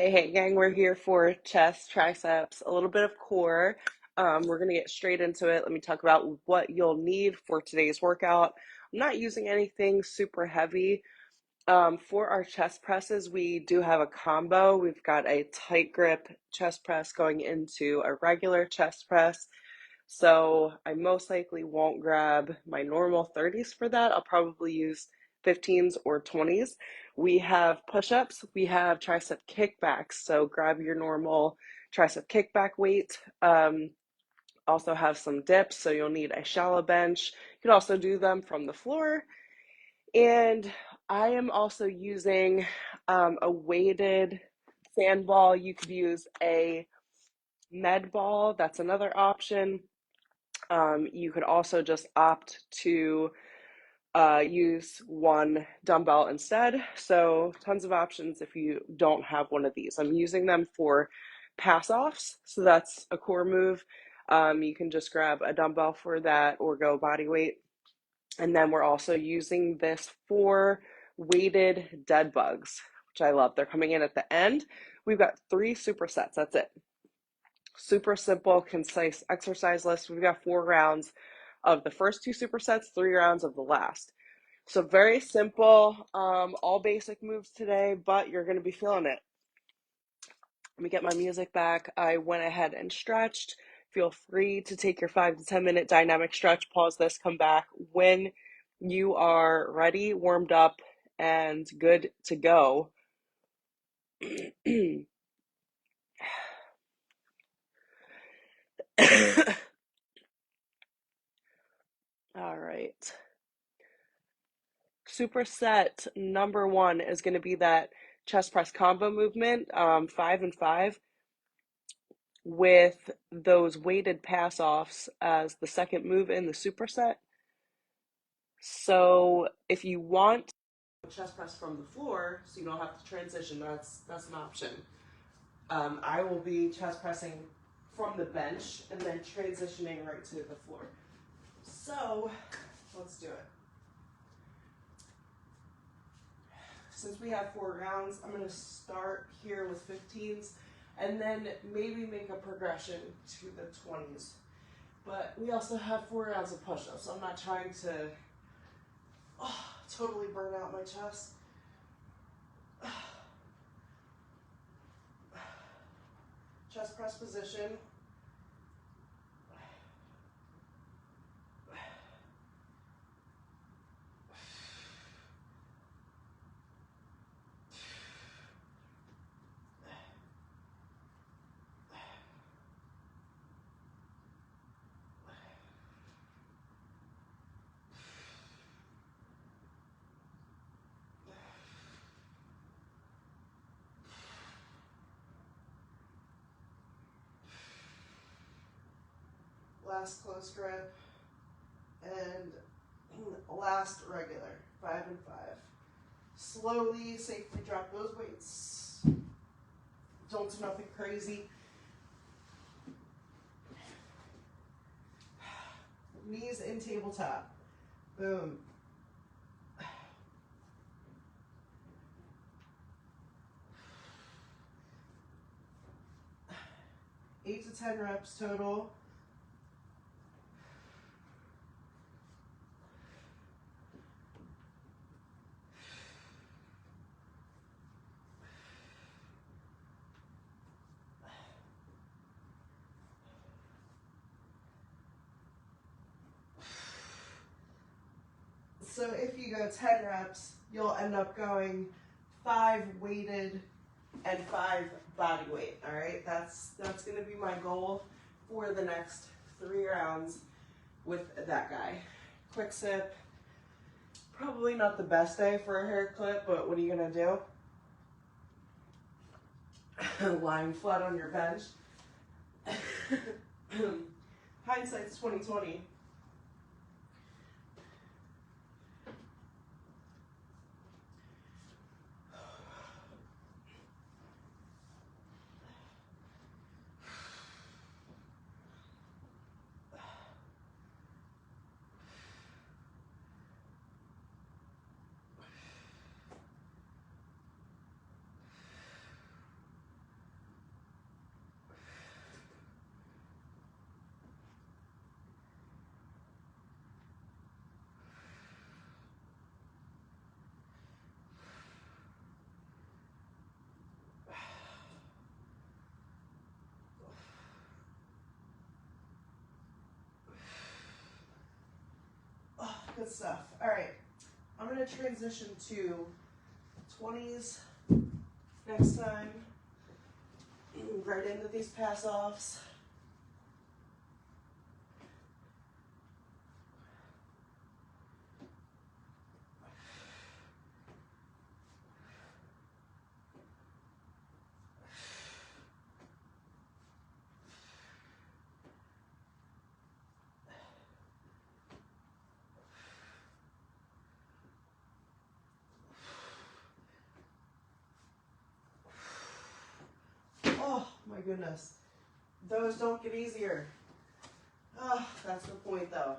Hey, gang, we're here for chest, triceps, a little bit of core. We're going to get straight into it. Let me talk about what you'll need for today's workout. I'm not using anything super heavy. For our chest presses, we do have a combo. We've got a tight grip chest press going into a regular chest press. So I most likely won't grab my normal 30s for that. I'll probably use 15s or 20s. We have push-ups, we have tricep kickbacks. So grab your normal tricep kickback weight. Also have some dips, so you'll need a shallow bench. You can also do them from the floor. And I am also using a weighted sand ball. You could use a med ball, that's another option. You could also just opt to use one dumbbell instead. So tons of options if you don't have one of these. I'm using them for pass offs. So that's a core move. You can just grab a dumbbell for that or go body weight. And then we're also using this for weighted dead bugs, which I love. They're coming in at the end. We've got 3 supersets. That's it. Super simple, concise exercise list. We've got 4 rounds of the first 2 supersets, 3 rounds of the last. So very simple, all basic moves today, but you're going to be feeling it. Let me get my music back. I went ahead and stretched. Feel free to take your 5 to 10 minute dynamic stretch, pause this, come back when you are ready, warmed up, and good to go. All right. Superset number 1 is going to be that chest press combo movement, 5 and 5, with those weighted pass offs as the second move in the superset. So if you want chest press from the floor, so you don't have to transition, that's an option. I will be chest pressing from the bench and then transitioning right to the floor. So let's do it. Since we have 4 rounds, I'm going to start here with 15s and then maybe make a progression to the 20s. But we also have 4 rounds of push-ups, so I'm not trying to totally burn out my chest. Chest press position. Last close grip, and last regular, 5 and 5. Slowly, safely drop those weights. Don't do nothing crazy. Knees in tabletop. Boom. 8 to 10 reps total. So if you go 10 reps, you'll end up going 5 weighted and 5 body weight. All right, that's going to be my goal for the next 3 rounds with that guy. Quick sip. Probably not the best day for a hair clip, but what are you gonna do? Lying flat on your bench. Hindsight's 2020. Good stuff. All right, I'm gonna transition to 20s next time. Right into these pass-offs. Oh my goodness. Those don't get easier. Oh, that's the point though.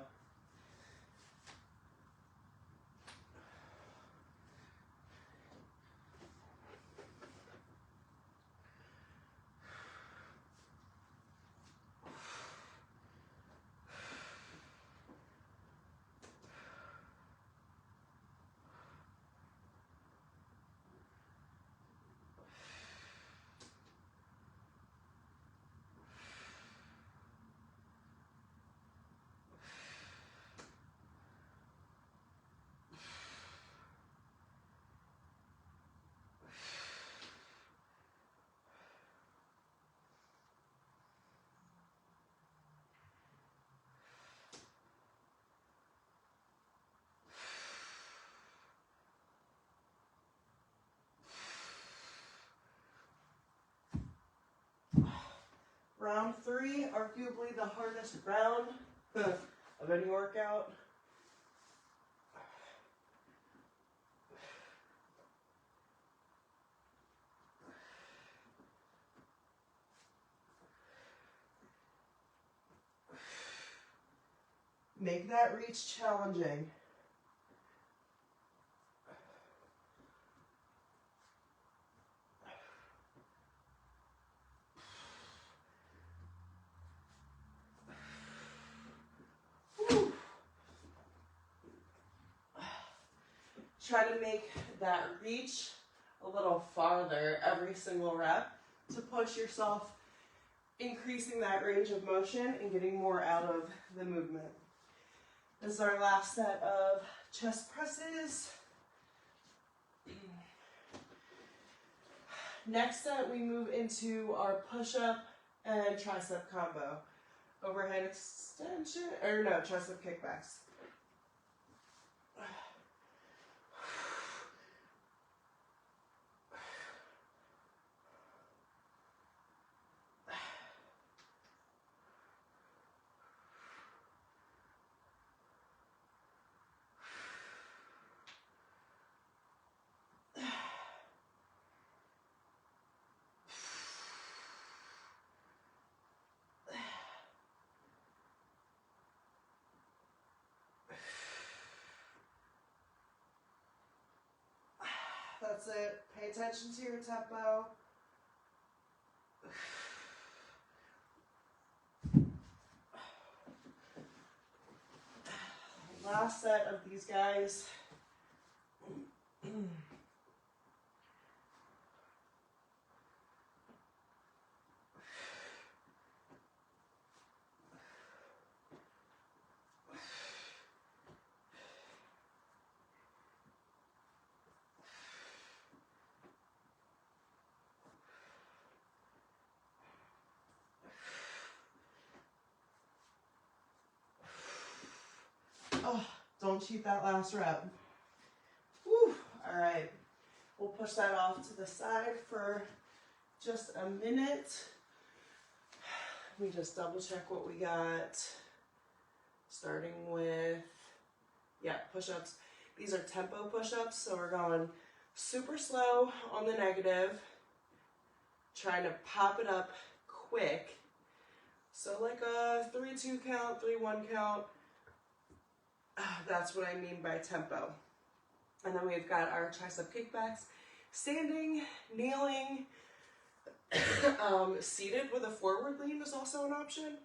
Round 3, arguably the hardest round of any workout. Make that reach challenging. Try to make that reach a little farther every single rep to push yourself, increasing that range of motion and getting more out of the movement. This is our last set of chest presses. Next set, we move into our push-up and tricep combo. Overhead extension, or no, tricep kickbacks. That's it. Pay attention to your tempo. Last set of these guys. Oh, don't cheat that last rep. Whew. All right. We'll push that off to the side for just a minute. Let me just double check what we got. Starting with, yeah, push-ups. These are tempo push-ups, so we're going super slow on the negative, trying to pop it up quick. So like a 3-2 count, 3-1 count. That's what I mean by tempo. And then we've got our tricep kickbacks. Standing, kneeling, seated with a forward lean is also an option.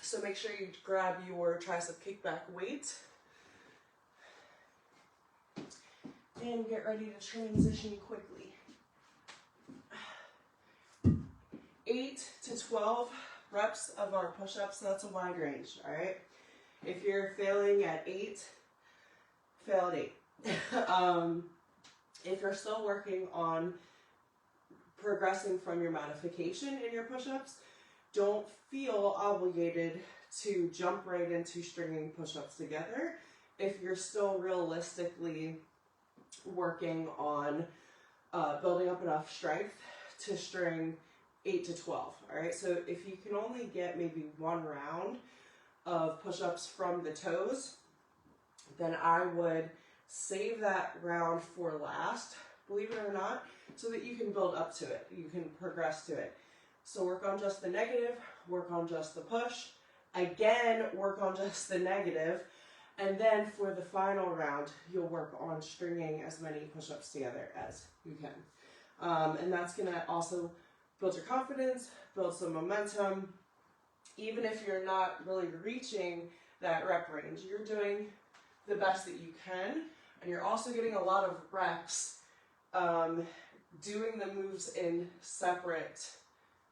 So make sure you grab your tricep kickback weight. And get ready to transition quickly. 8 to 12 reps of our push-ups, so that's a wide range, all right? If you're failing at 8, fail at 8. If you're still working on progressing from your modification in your push-ups, don't feel obligated to jump right into stringing push-ups together if you're still realistically working on building up enough strength to string 8 to 12. All right, so if you can only get maybe 1 round of push-ups from the toes, then I would save that round for last, believe it or not, so that you can build up to it. You can progress to it. So work on just the negative, work on just the push, again, work on just the negative, and then for the final round, you'll work on stringing as many push-ups together as you can. And that's gonna also build your confidence, build some momentum. Even if you're not really reaching that rep range, you're doing the best that you can, and you're also getting a lot of reps doing the moves in separate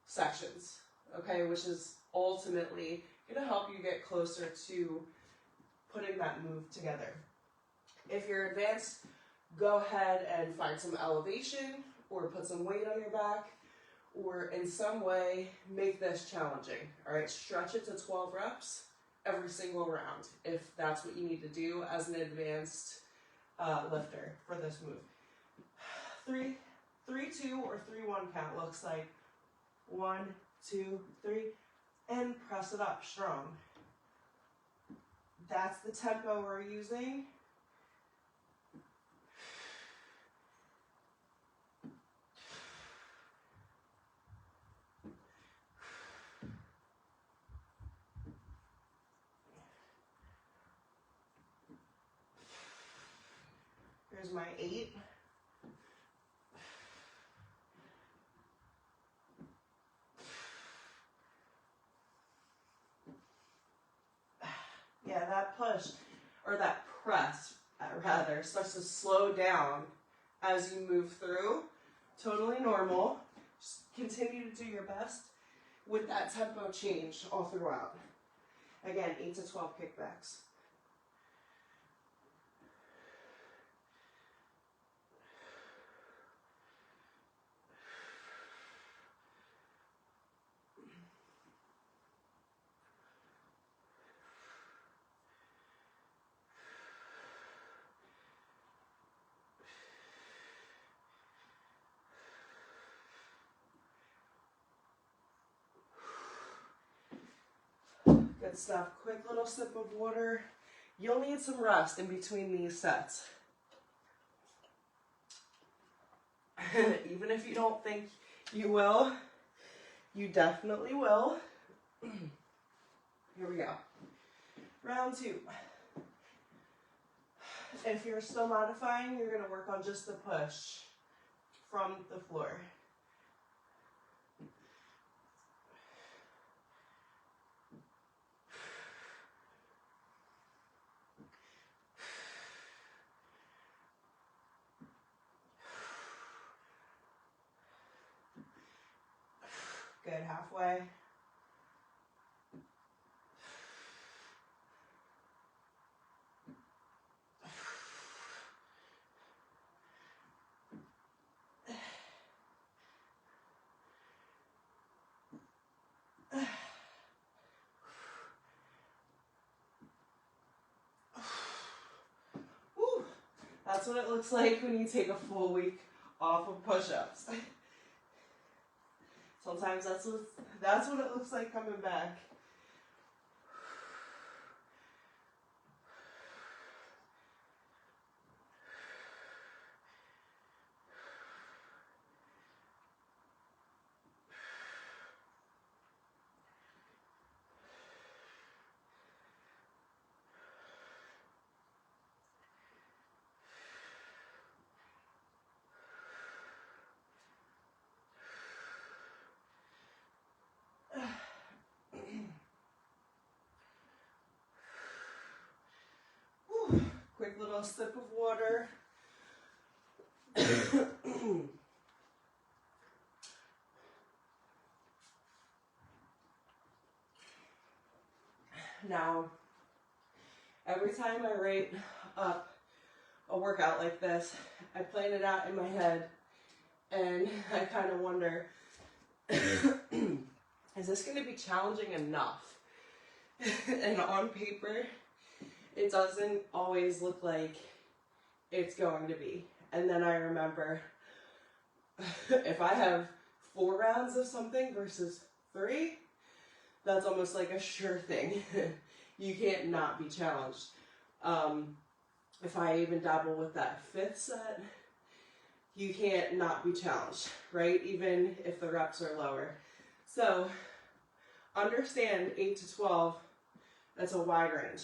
sections, okay, which is ultimately going to help you get closer to putting that move together. If you're advanced, go ahead and find some elevation or put some weight on your back, or in some way make this challenging. All right, stretch it to 12 reps every single round if that's what you need to do as an advanced lifter for this move. 3, 3, 2, or 3, 1 count looks like 1, 2, 3, and press it up strong. That's the tempo we're using. Here's my 8. Yeah, that push, or that press, rather, starts to slow down as you move through. Totally normal. Just continue to do your best with that tempo change all throughout. Again, 8 to 12 kickbacks. Good stuff. Quick little sip of water. You'll need some rest in between these sets. Even if you don't think you will, you definitely will. Here we go. Round 2. If you're still modifying, you're going to work on just the push from the floor. Good, halfway. Whew. That's what it looks like when you take a full week off of push-ups. Sometimes that's what it looks like coming back. Quick little sip of water. Now, Every time I write up a workout like this, I plan it out in my head and I kind of wonder, is this going to be challenging enough? And on paper, it doesn't always look like it's going to be. And then I remember, if I have 4 rounds of something versus 3, that's almost like a sure thing. You can't not be challenged. If I even dabble with that 5th set, you can't not be challenged, right? Even if the reps are lower. So understand 8 to 12, that's a wide range.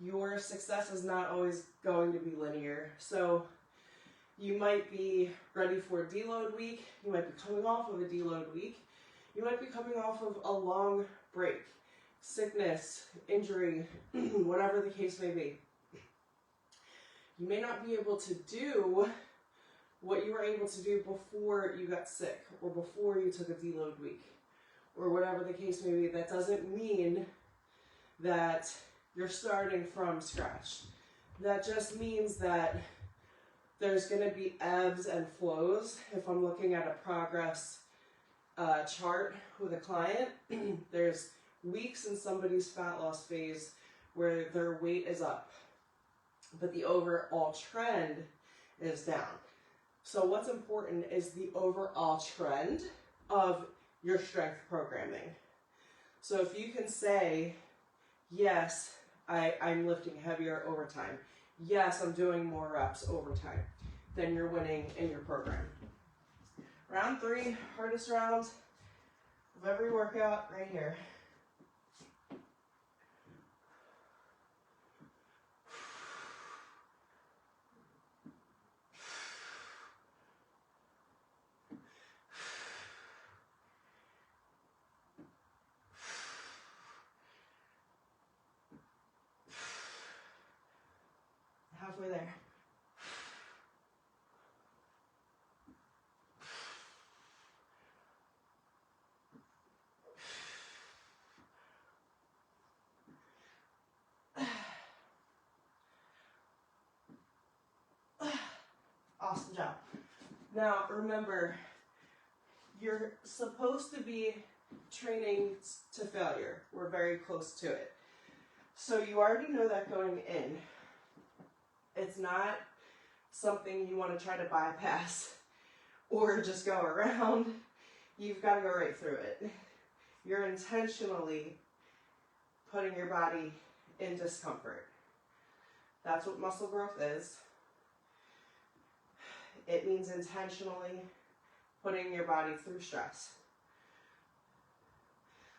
Your success is not always going to be linear. So you might be ready for a deload week. You might be coming off of a deload week. You might be coming off of a long break, sickness, injury, whatever the case may be. You may not be able to do what you were able to do before you got sick or before you took a deload week or whatever the case may be. That doesn't mean that you're starting from scratch. That just means that there's going to be ebbs and flows. If I'm looking at a progress chart with a client, there's weeks in somebody's fat loss phase where their weight is up, but the overall trend is down. So what's important is the overall trend of your strength programming. So if you can say, yes, I'm lifting heavier over time. Yes, I'm doing more reps over time. Then you're winning in your program. Round 3, hardest round of every workout, right here. Halfway there. Awesome job. Now remember, you're supposed to be training to failure. We're very close to it. So you already know that going in. It's not something you want to try to bypass or just go around. You've got to go right through it. You're intentionally putting your body in discomfort. That's what muscle growth is. It means intentionally putting your body through stress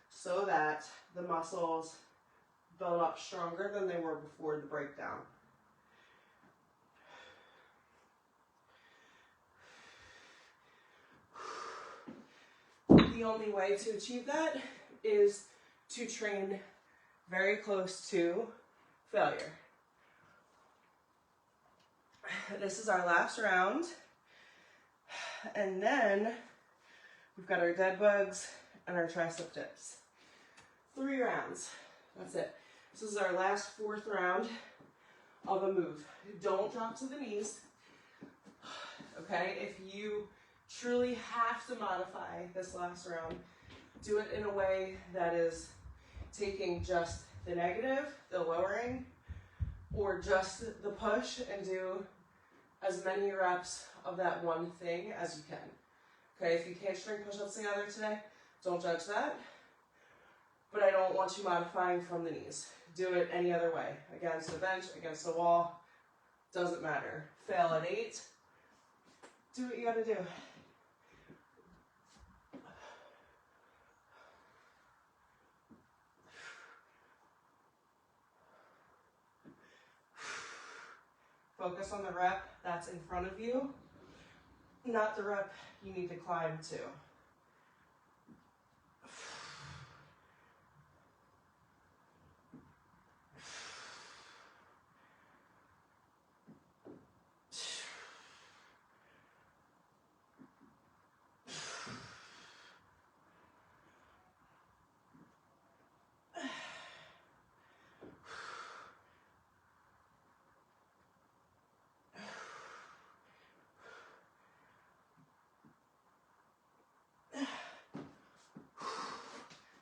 so that the muscles build up stronger than they were before the breakdown. The only way to achieve that is to train very close to failure. This is our last round. And then we've got our dead bugs and our tricep dips. 3 rounds. That's it. This is our last 4th round of a move. Don't drop to the knees. Okay? If you truly have to modify this last round, do it in a way that is taking just the negative, the lowering, or just the push, and do as many reps of that one thing as you can. Okay, if you can't string push-ups together today, don't judge that. But I don't want you modifying from the knees. Do it any other way. Against the bench, against the wall, doesn't matter. Fail at 8, do what you gotta do. Focus on the rep that's in front of you, not the rep you need to climb to.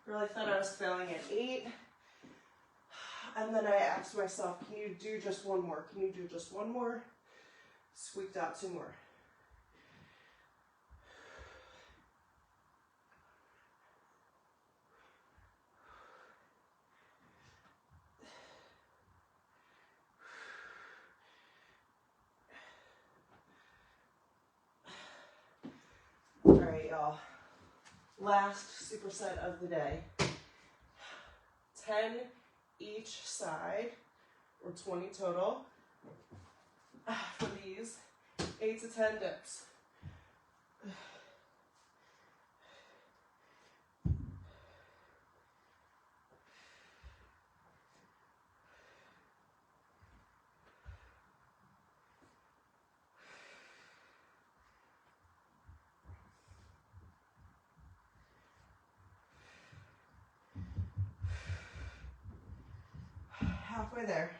Really thought I was failing at 8. And then I asked myself, can you do just one more? Can you do just one more? Squeaked out 2 more. All right, y'all. Last superset of the day. 10 each side, or 20 total. For these, 8 to 10 dips. Halfway there.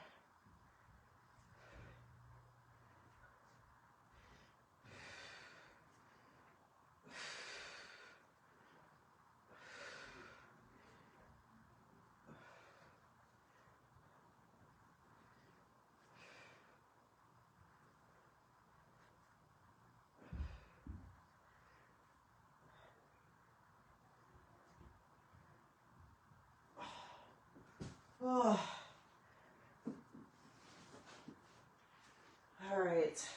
Oh. All right.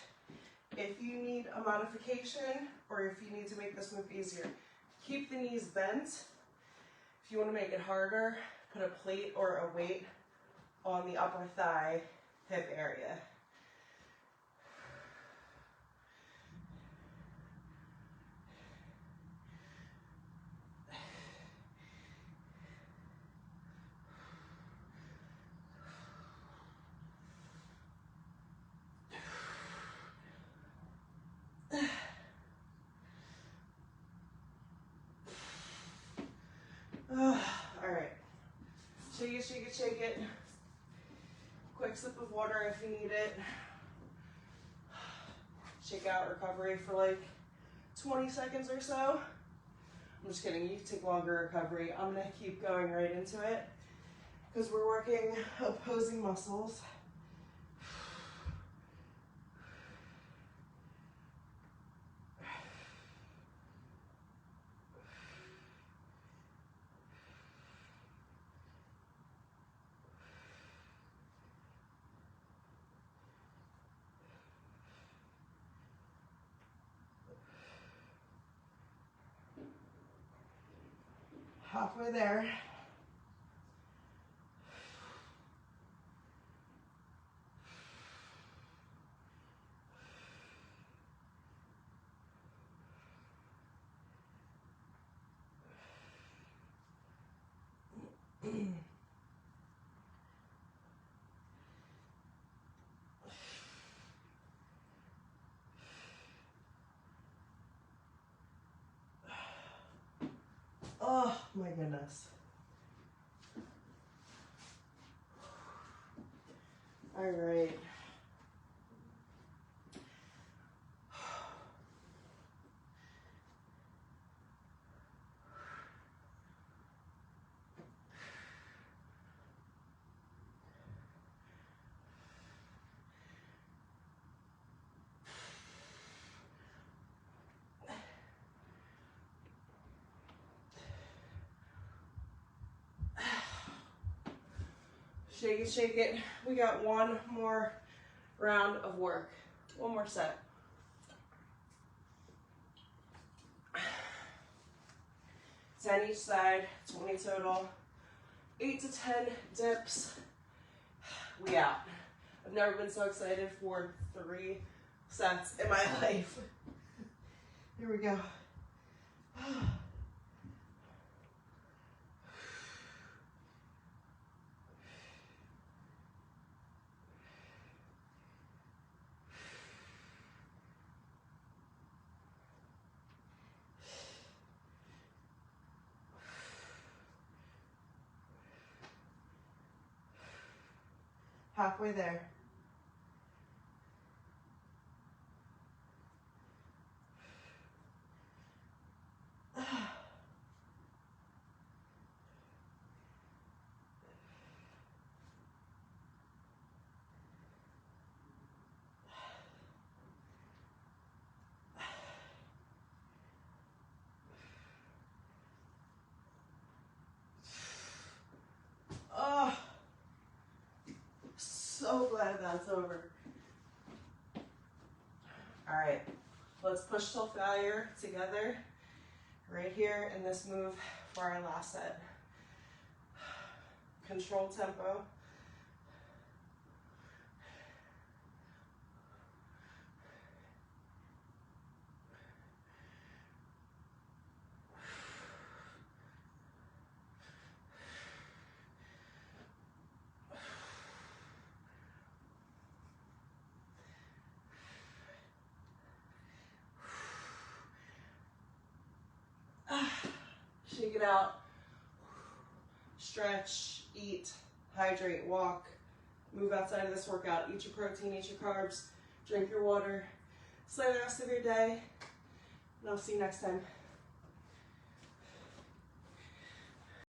If you need a modification or if you need to make this move easier, keep the knees bent. If you want to make it harder, put a plate or a weight on the upper thigh hip area. All right. Shake it, shake it, shake it. Quick sip of water if you need it. Shake out recovery for like 20 seconds or so. I'm just kidding, you can take longer recovery. I'm gonna keep going right into it because we're working opposing muscles. Halfway there. Oh my goodness. All right. Shake it, shake it. We got one more round of work. One more set. Ten each side, 20 total. 8 to 10 dips. We out. I've never been so excited for 3 sets in my life. Here we go. Halfway there. so glad that's over. All right, let's push till failure together right here in this move for our last set. Control tempo. Shake it out. Stretch, eat, hydrate, walk, move outside of this workout. Eat your protein, eat your carbs, drink your water. Slay the rest of your day, and I'll see you next time.